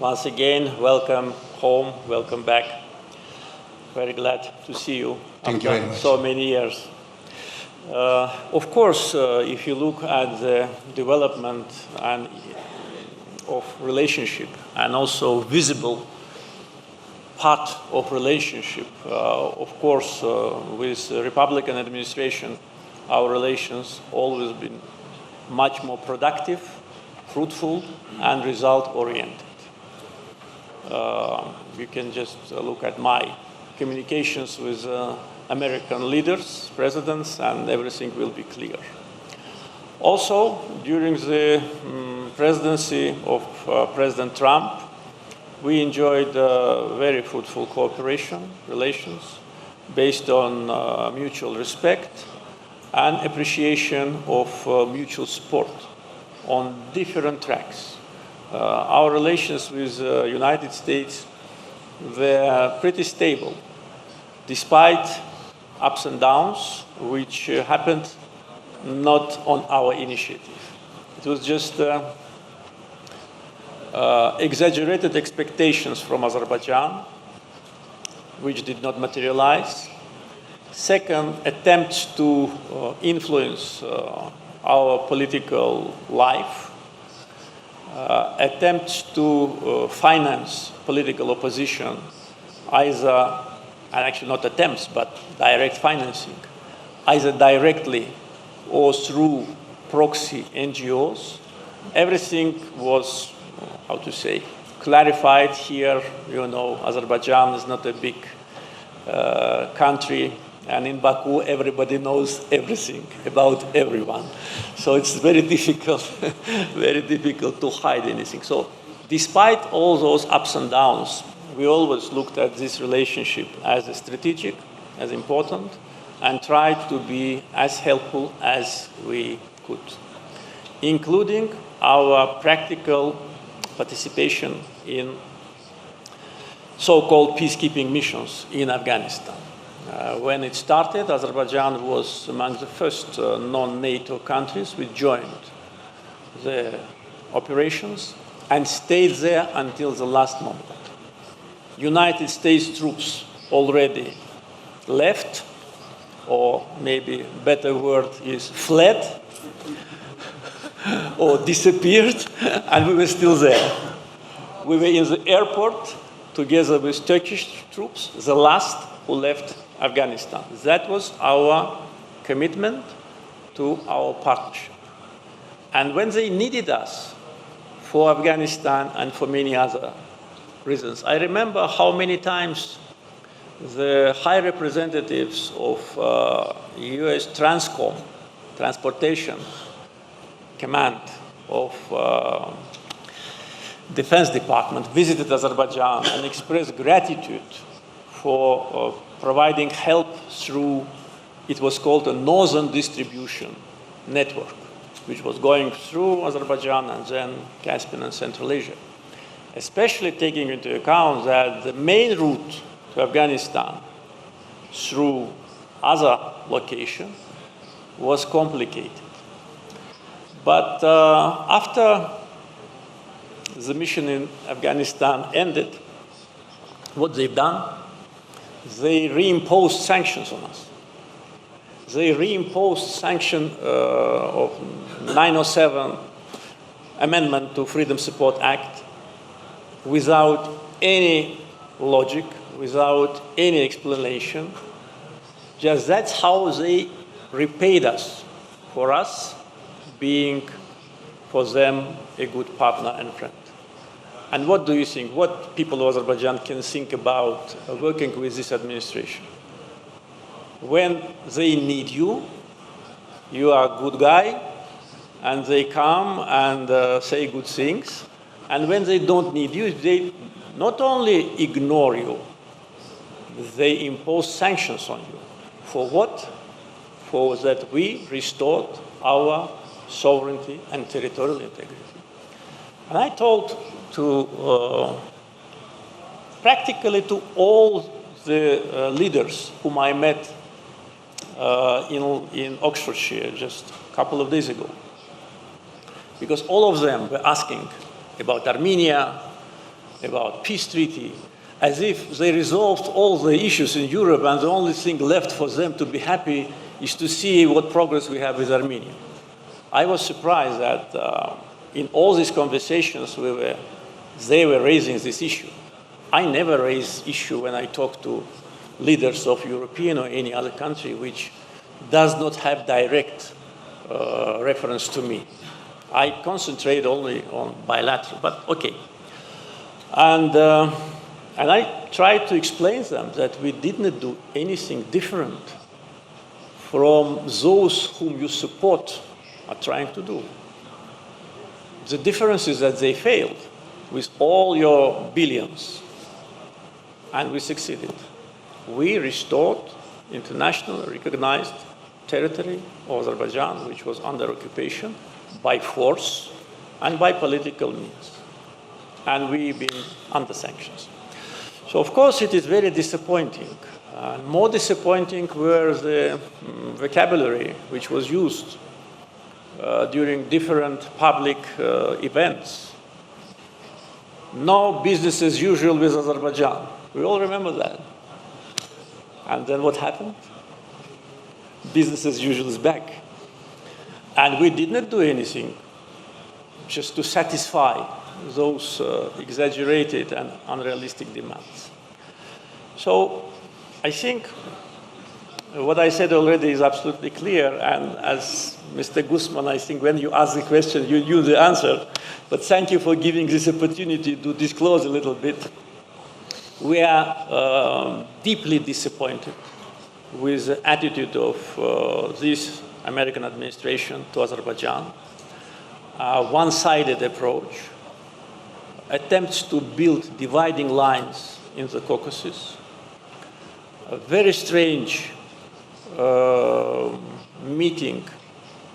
Once again, welcome home, welcome back. Very glad to see you Thank you very much. so many years. Of course, if you look at the development of relationship and also visible part of relationship, of course, with the Republican administration, our relations always been much more productive, fruitful, and result-oriented. You can just look at my communications with American leaders, presidents, and everything will be clear. Also, during the presidency of President Trump, we enjoyed very fruitful cooperation, relations, based on mutual respect and appreciation of mutual support on different tracks. Our relations with the United States were pretty stable, despite ups and downs, which happened not on our initiative. It was just exaggerated expectations from Azerbaijan, which did not materialize. Second, attempts to influence our political life, attempts to finance political opposition, either, and actually not attempts, but direct financing, either directly or through proxy NGOs. Everything was, how to say, clarified here. You know, Azerbaijan is not a big country, and in Baku, everybody knows everything about everyone. So it's very difficult to hide anything. So despite all those ups and downs, we always looked at this relationship as strategic, as important, and tried to be as helpful as we could, including our practical participation in so-called peacekeeping missions in Afghanistan. When it started, Azerbaijan was among the first non-NATO countries which joined the operations and stayed there until the last moment. United States troops already left, or maybe a better word is fled, or disappeared, and we were still there. We were in the airport together with Turkish troops, the last who left Afghanistan. That was our commitment to our partnership. And when they needed us for Afghanistan and for many other reasons, I remember how many times the high representatives of US Transportation Command of Defense Department visited Azerbaijan and expressed gratitude for providing help through, it was called a Northern Distribution Network, which was going through Azerbaijan and then Caspian and Central Asia, especially taking into account that the main route to Afghanistan through other locations was complicated. But after the mission in Afghanistan ended, what they've done, they reimposed sanctions on us. They reimposed sanction of 907 amendment to Freedom Support Act without any logic, without any explanation. Just that's how they repaid us, for us being for them a good partner and friend. And what do you think? What people of Azerbaijan can think about working with this administration? When they need you, you are a good guy, and they come and say good things. And when they don't need you, they not only ignore you, they impose sanctions on you. For what? For that we restored our sovereignty and territorial integrity. And I told practically to all the leaders whom I met in Oxfordshire just a couple of days ago, because all of them were asking about Armenia, about peace treaty, as if they resolved all the issues in Europe and the only thing left for them to be happy is to see what progress we have with Armenia. I was surprised that in all these conversations they were raising this issue. I never raise issue when I talk to leaders of European or any other country which does not have direct reference to me. I concentrate only on bilateral, but okay. And I tried to explain to them that we did not do anything different from those whom you support are trying to do. The difference is that they failed with all your billions, and we succeeded. We restored internationally recognized territory of Azerbaijan, which was under occupation, by force and by political means. And we've been under sanctions. So, of course, it is very disappointing. More disappointing were the vocabulary which was used during different public events. No business as usual with Azerbaijan. We all remember that. And then what happened? Business as usual is back. And we did not do anything just to satisfy those exaggerated and unrealistic demands. So I think what I said already is absolutely clear, and as Mr. Guzman, I think when you asked the question, you knew the answer, but thank you for giving this opportunity to disclose a little bit. We are deeply disappointed with the attitude of this American administration to Azerbaijan, one-sided approach, attempts to build dividing lines in the Caucasus, a very strange meeting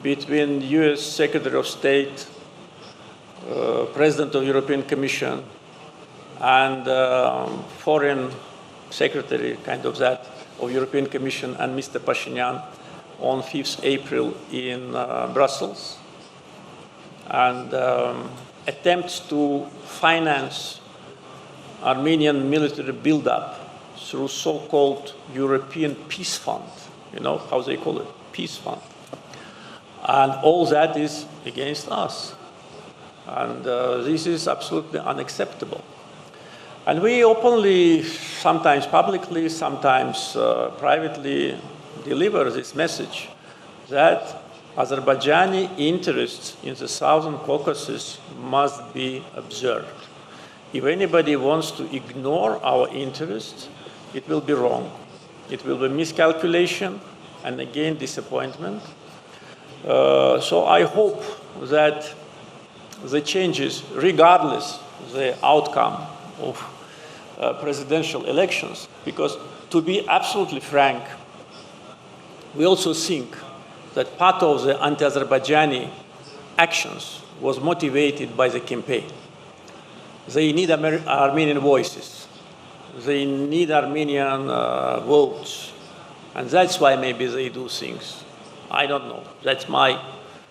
between US Secretary of State, President of European Commission, and Foreign Secretary, kind of that, of European Commission, and Mr. Pashinyan on 5th April in Brussels, and attempts to finance Armenian military buildup through so-called European Peace Fund. You know how they call it, Peace Fund. And all that is against us. And this is absolutely unacceptable. And we openly, sometimes publicly, sometimes privately, deliver this message that Azerbaijani interests in the Southern Caucasus must be observed. If anybody wants to ignore our interests, it will be wrong. It will be miscalculation and again disappointment. So I hope that the changes, regardless the outcome of presidential elections, because to be absolutely frank, we also think that part of the anti-Azerbaijani actions was motivated by the campaign. They need Armenian voices. They need Armenian votes. And that's why maybe they do things. I don't know. That's my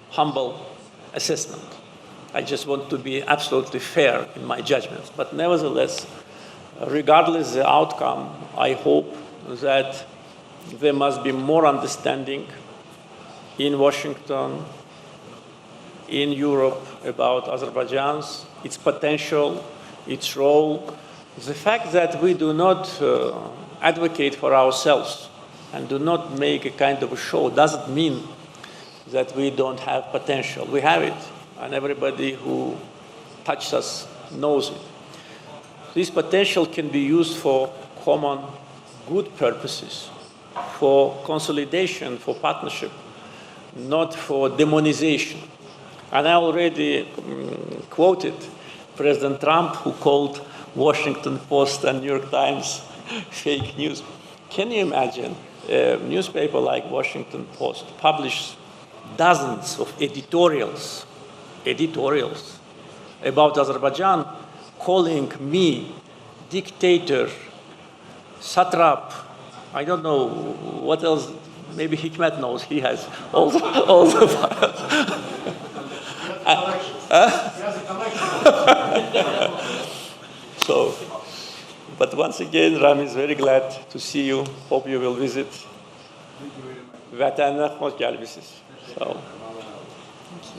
humble assessment. I just want to be absolutely fair in my judgments. But nevertheless, regardless the outcome, I hope that there must be more understanding in Washington, in Europe, about Azerbaijan's, its potential, its role. The fact that we do not advocate for ourselves and do not make a kind of a show doesn't mean that we don't have potential. We have it, and everybody who touches us knows it. This potential can be used for common good purposes, for consolidation, for partnership, not for demonization. And I already quoted President Trump, who called Washington Post and New York Times fake news. Can you imagine a newspaper like Washington Post published dozens of editorials about Azerbaijan, calling me dictator, satrap, I don't know what else. Maybe Hikmet knows. He has all the files. So, but once again, Rami is very glad to see you. Hope you will visit. Vatanına hoş gelmişsiniz. Sağ olun.